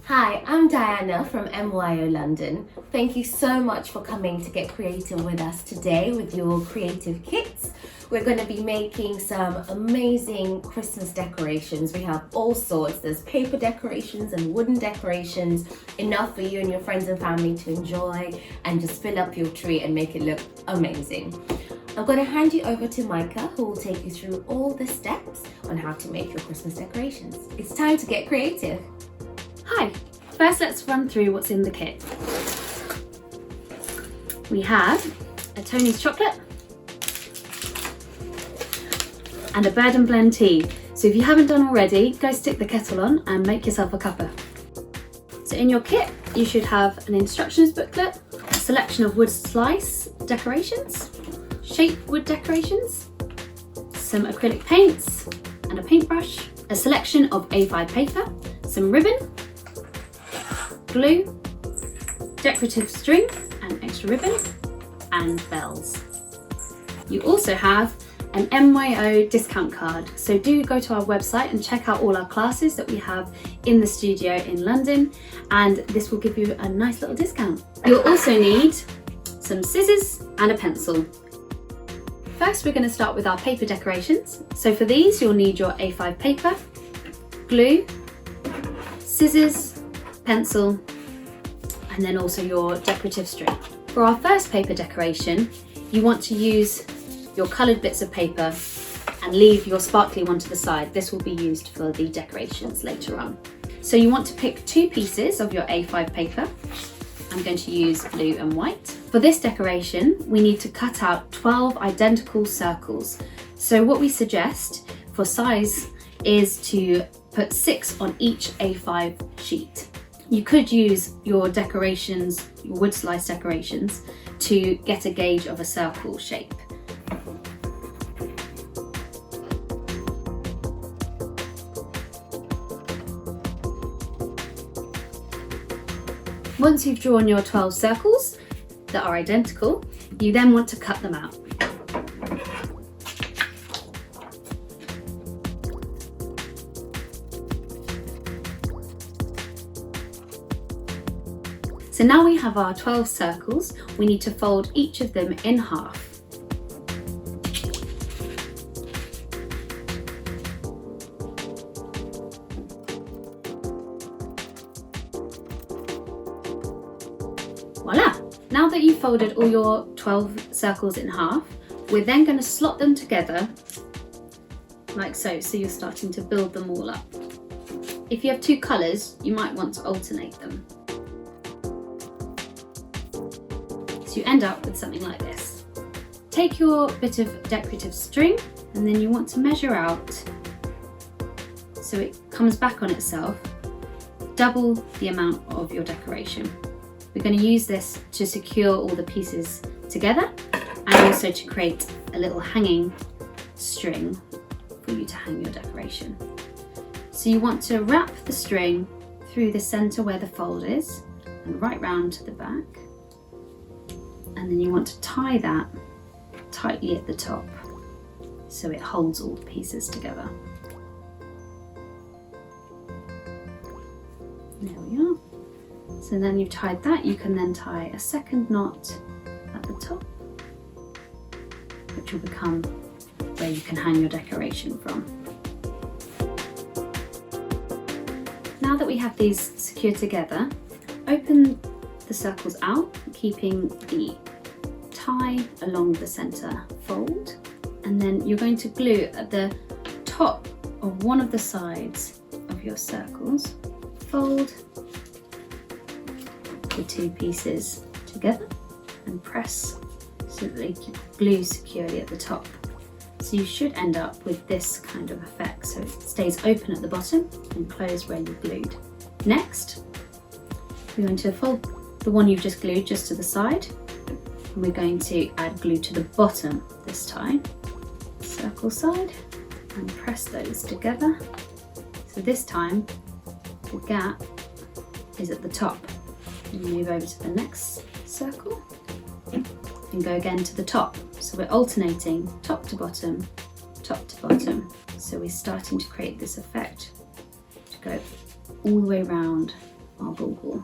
Hi, I'm Diana from MYO London. Thank you so much for coming to get creative with us today with your creative kits. We're going to be making some amazing Christmas decorations. We have all sorts. There's paper decorations and wooden decorations, enough for you and your friends and family to enjoy and just fill up your tree and make it look amazing. I'm going to hand you over to Micah, who will take you through all the steps on how to make your Christmas decorations. It's time to get creative. Hi, first let's run through what's in the kit. We have a Tony's chocolate and a Bird and Blend tea. So if you haven't done already, go stick the kettle on and make yourself a cuppa. So in your kit, you should have an instructions booklet, a selection of wood slice decorations, shape wood decorations, some acrylic paints and a paintbrush, a selection of A5 paper, some ribbon, glue, decorative string and extra ribbon, and bells. You also have an MYO discount card, so do go to our website and check out all our classes that we have in the studio in London, and this will give you a nice little discount. You'll also need some scissors and a pencil. First, we're going to start with our paper decorations. So for these, you'll need your A5 paper, glue, scissors, pencil, and then also your decorative string. For our first paper decoration, you want to use your coloured bits of paper and leave your sparkly one to the side. This will be used for the decorations later on. So you want to pick 2 pieces of your A5 paper. I'm going to use blue and white. For this decoration, we need to cut out 12 identical circles. So what we suggest for size is to put 6 on each A5 sheet. You could use your decorations, your wood slice decorations, to get a gauge of a circle shape. Once you've drawn your 12 circles that are identical, you then want to cut them out. So now we have our 12 circles, we need to fold each of them in half. Voila! Now that you've folded all your 12 circles in half, we're then going to slot them together like so, so you're starting to build them all up. If you have 2 colours, you might want to alternate them. So you end up with something like this. Take your bit of decorative string and then you want to measure out so it comes back on itself, double the amount of your decoration. We're going to use this to secure all the pieces together and also to create a little hanging string for you to hang your decoration. So you want to wrap the string through the centre where the fold is and right round to the back. And then you want to tie that tightly at the top so it holds all the pieces together. There we are. So then you've tied that, you can then tie a second knot at the top, which will become where you can hang your decoration from. Now that we have these secured together, open the circles out, keeping the tie along the centre fold, and then you're going to glue at the top of one of the sides of your circles. Fold the 2 pieces together and press so that they glue securely at the top. So you should end up with this kind of effect, so it stays open at the bottom and closed where you glued. Next, we're going to fold the one you've just glued just to the side, and we're going to add glue to the bottom this time. Circle side and press those together. So this time the gap is at the top. And move over to the next circle and go again to the top. So we're alternating top to bottom top to bottom. So we're starting to create this effect to go all the way around our bauble.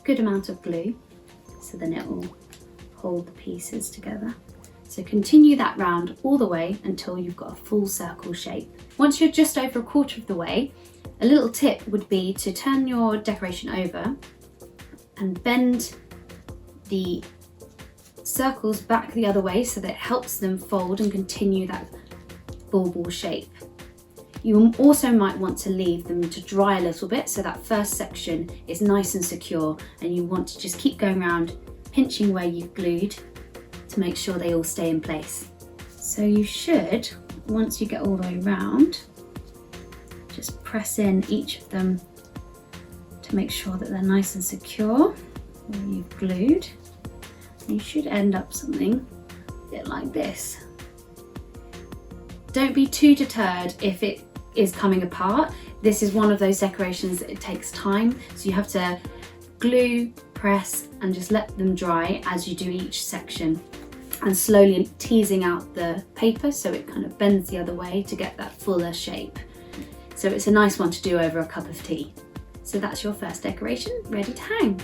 Good amount of glue, so then it will hold the pieces together. So continue that round all the way until you've got a full circle shape. Once you're just over a quarter of the way, a little tip would be to turn your decoration over and bend the circles back the other way so that it helps them fold and continue that bauble shape. You also might want to leave them to dry a little bit so that first section is nice and secure, and you want to just keep going around pinching where you've glued to make sure they all stay in place. So you should, once you get all the way around, just press in each of them to make sure that they're nice and secure where you've glued. You should end up something a bit like this. Don't be too deterred if it is coming apart. This is one of those decorations that it takes time, so you have to glue, press, and just let them dry as you do each section, and slowly teasing out the paper so it kind of bends the other way to get that fuller shape. So it's a nice one to do over a cup of tea. So that's your first decoration ready to hang.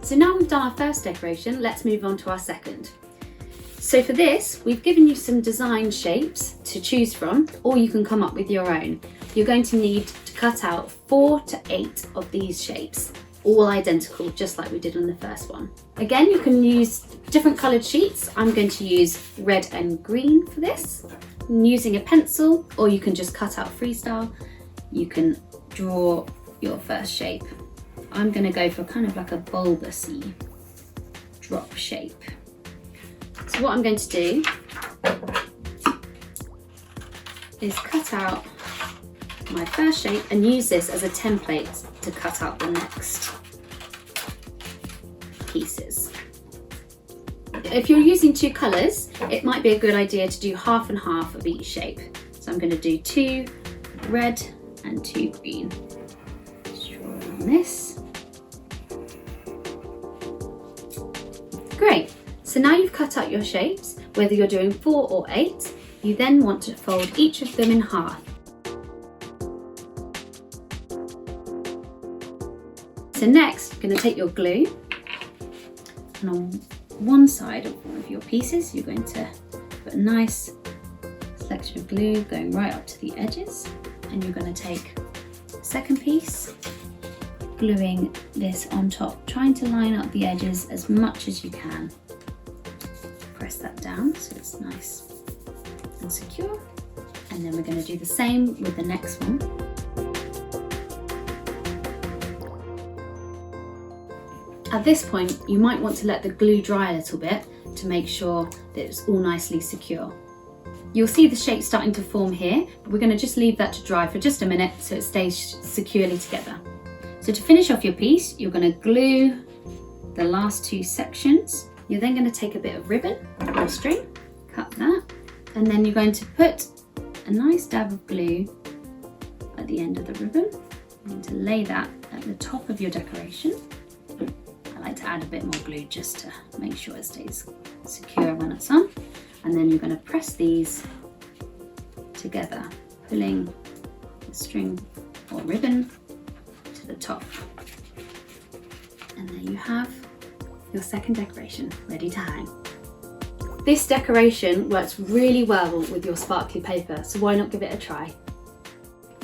So now we've done our first decoration, let's move on to our second. So for this, we've given you some design shapes to choose from, or you can come up with your own. You're going to need to cut out 4 to 8 of these shapes, all identical, just like we did on the first one. Again, you can use different coloured sheets. I'm going to use red and green for this. I'm using a pencil, or you can just cut out freestyle. You can draw your first shape. I'm going to go for kind of like a bulbousy drop shape. So what I'm going to do is cut out my first shape and use this as a template to cut out the next pieces. If you're using 2 colours, it might be a good idea to do half and half of each shape. So I'm going to do 2 red and 2 green. Just draw on this. Great. So now you've cut out your shapes, whether you're doing 4 or 8, you then want to fold each of them in half. So next, you're going to take your glue, and on one side of one of your pieces, you're going to put a nice selection of glue going right up to the edges, and you're going to take the second piece, gluing this on top, trying to line up the edges as much as you can. Press that down so it's nice and secure, and then we're going to do the same with the next one. At this point, you might want to let the glue dry a little bit to make sure that it's all nicely secure. You'll see the shape starting to form here, but we're going to just leave that to dry for just a minute so it stays securely together. So to finish off your piece, you're going to glue the last 2 sections. You're then going to take a bit of ribbon or string, cut that, and then you're going to put a nice dab of glue at the end of the ribbon. You're going to lay that at the top of your decoration. I like to add a bit more glue just to make sure it stays secure when it's on. And then you're going to press these together, pulling the string or ribbon to the top. And there you have your second decoration ready to hang. This decoration works really well with your sparkly paper, so why not give it a try?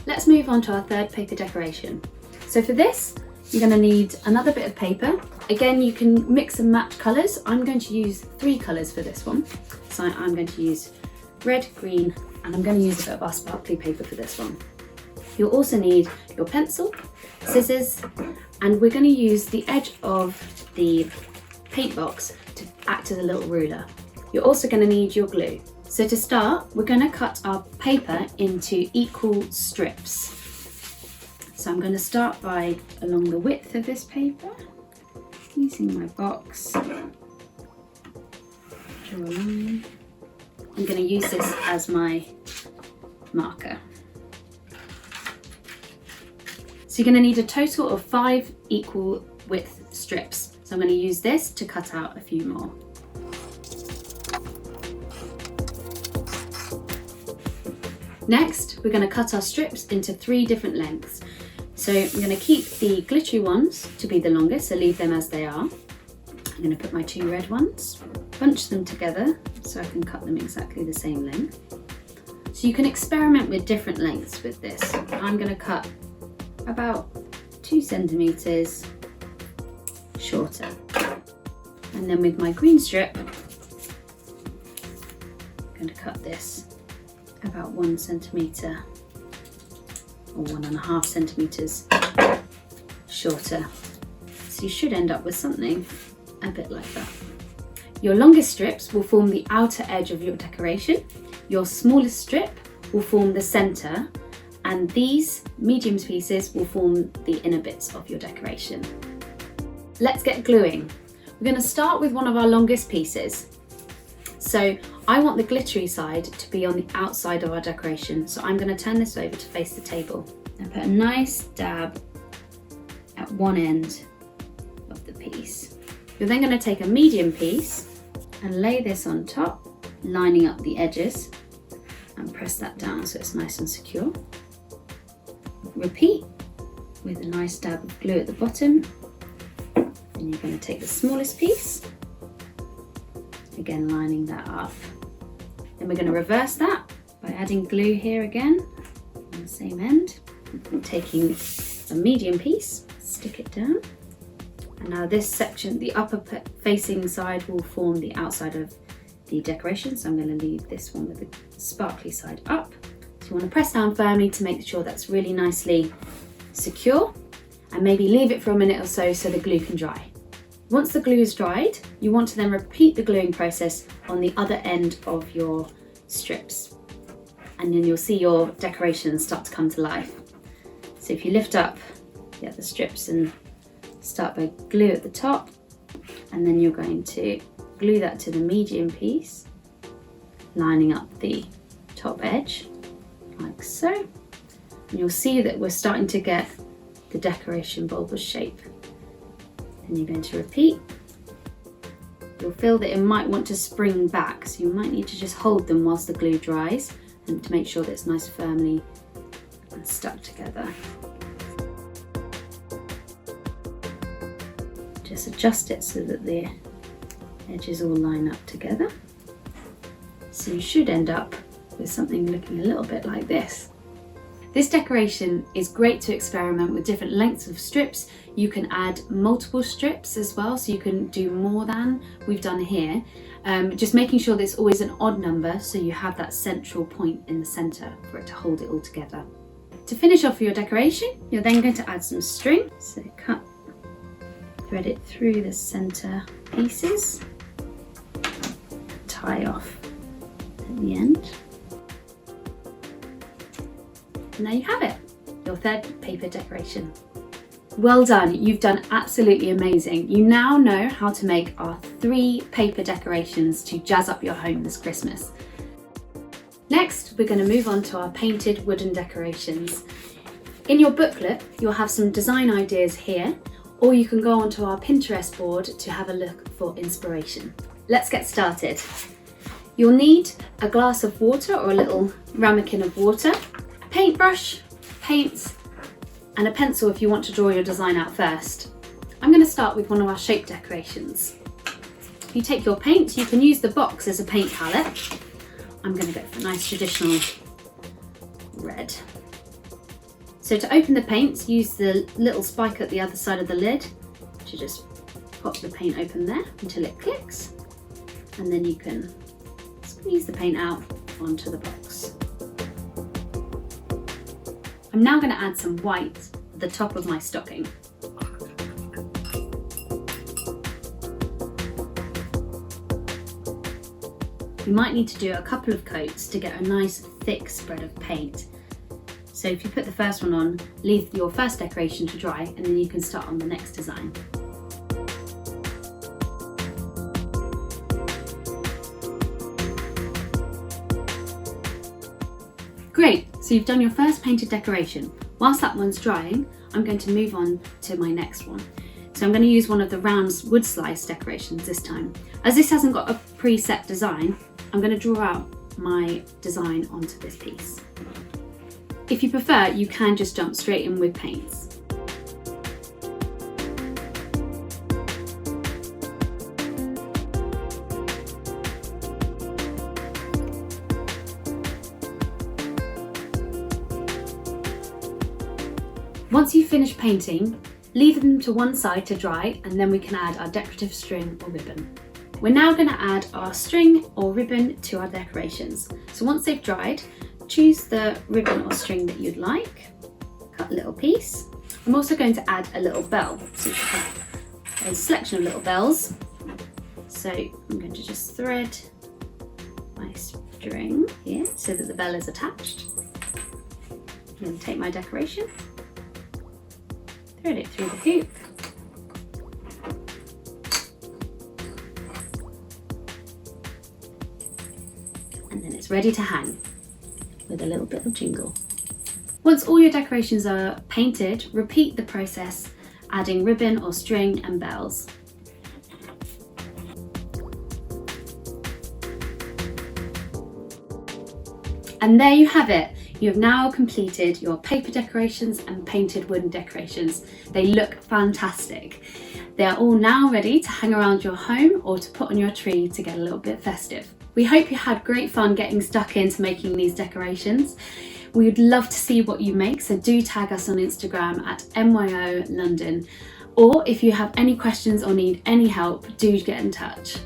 Let's move on to our third paper decoration. So for this, you're going to need another bit of paper. Again, you can mix and match colours. I'm going to use 3 colours for this one. So I'm going to use red, green, and I'm going to use a bit of our sparkly paper for this one. You'll also need your pencil, scissors, and we're going to use the edge of the paint box to act as a little ruler. You're also going to need your glue. So to start, we're going to cut our paper into equal strips. So I'm going to start by along the width of this paper, using my box, draw a line. I'm going to use this as my marker. So you're going to need a total of 5 equal width strips. So I'm going to use this to cut out a few more. Next, we're going to cut our strips into 3 different lengths. So I'm going to keep the glittery ones to be the longest, so leave them as they are. I'm going to put my 2 red ones, bunch them together so I can cut them exactly the same length. So you can experiment with different lengths with this. I'm going to cut about 2 centimeters shorter. And then with my green strip, I'm going to cut this about 1 centimeter or 1.5 centimeters shorter. So you should end up with something a bit like that. Your longest strips will form the outer edge of your decoration. Your smallest strip will form the center, and these medium pieces will form the inner bits of your decoration. Let's get gluing. We're going to start with one of our longest pieces. So I want the glittery side to be on the outside of our decoration, so I'm going to turn this over to face the table and put a nice dab at one end of the piece. You're then going to take a medium piece and lay this on top, lining up the edges, and press that down so it's nice and secure. Repeat with a nice dab of glue at the bottom, and you're going to take the smallest piece, again lining that up. Then we're going to reverse that by adding glue here again on the same end, and taking a medium piece, stick it down. And now this section, the upper facing side, will form the outside of the decoration, so I'm going to leave this one with the sparkly side up. So you want to press down firmly to make sure that's really nicely secure, and maybe leave it for a minute or so the glue can dry. Once the glue is dried, you want to then repeat the gluing process on the other end of your strips, and then you'll see your decorations start to come to life. So if you lift up the other strips and start by glue at the top, and then you're going to glue that to the medium piece, lining up the top edge like so, and you'll see that we're starting to get the decoration bulbous shape. And you're going to repeat. You'll feel that it might want to spring back, so you might need to just hold them whilst the glue dries, and to make sure that it's nice firmly and stuck together. Just adjust it so that the edges all line up together. So you should end up with something looking a little bit like this. This decoration is great to experiment with different lengths of strips. You can add multiple strips as well, so you can do more than we've done here. Just making sure that it's always an odd number, so you have that central point in the center for it to hold it all together. To finish off your decoration, you're then going to add some string. So cut, thread it through the center pieces, tie off at the end. And there you have it, your third paper decoration. Well done, you've done absolutely amazing. You now know how to make our 3 paper decorations to jazz up your home this Christmas. Next, we're going to move on to our painted wooden decorations. In your booklet, you'll have some design ideas here, or you can go onto our Pinterest board to have a look for inspiration. Let's get started. You'll need a glass of water or a little ramekin of water, a paintbrush, paint, and a pencil if you want to draw your design out first. I'm going to start with one of our shape decorations. If you take your paint, you can use the box as a paint palette. I'm going to go for a nice traditional red. So to open the paint, use the little spike at the other side of the lid to just pop the paint open there until it clicks, and then you can squeeze the paint out onto the box. I'm now going to add some white at the top of my stocking. You might need to do a couple of coats to get a nice thick spread of paint. So if you put the first one on, leave your first decoration to dry, and then you can start on the next design. Great, so you've done your first painted decoration. Whilst that one's drying, I'm going to move on to my next one. So I'm going to use one of the round wood slice decorations this time. As this hasn't got a preset design, I'm going to draw out my design onto this piece. If you prefer, you can just jump straight in with paints. Once you've finished painting, leave them to one side to dry, and then we can add our decorative string or ribbon. We're now going to add our string or ribbon to our decorations. So once they've dried, choose the ribbon or string that you'd like, cut a little piece. I'm also going to add a little bell. So you have a selection of little bells. So I'm going to just thread my string here so that the bell is attached. I'm going to take my decoration, thread it through the hoop, and then it's ready to hang with a little bit of jingle. Once all your decorations are painted, repeat the process, adding ribbon or string and bells. And there you have it. You have now completed your paper decorations and painted wooden decorations. They look fantastic. They are all now ready to hang around your home or to put on your tree to get a little bit festive. We hope you had great fun getting stuck into making these decorations. We would love to see what you make, so do tag us on Instagram at MYO London. Or if you have any questions or need any help, do get in touch.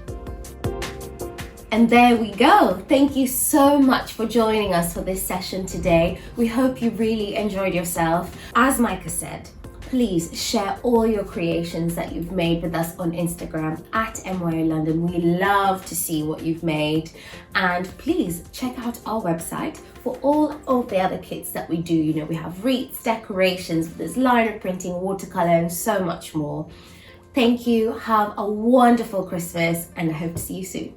And there we go. Thank you so much for joining us for this session today. We hope you really enjoyed yourself. As Micah said, please share all your creations that you've made with us on Instagram at MYO London. We love to see what you've made. And please check out our website for all of the other kits that we do. You know, we have wreaths, decorations, there's liner printing, watercolor, and so much more. Thank you. Have a wonderful Christmas, and I hope to see you soon.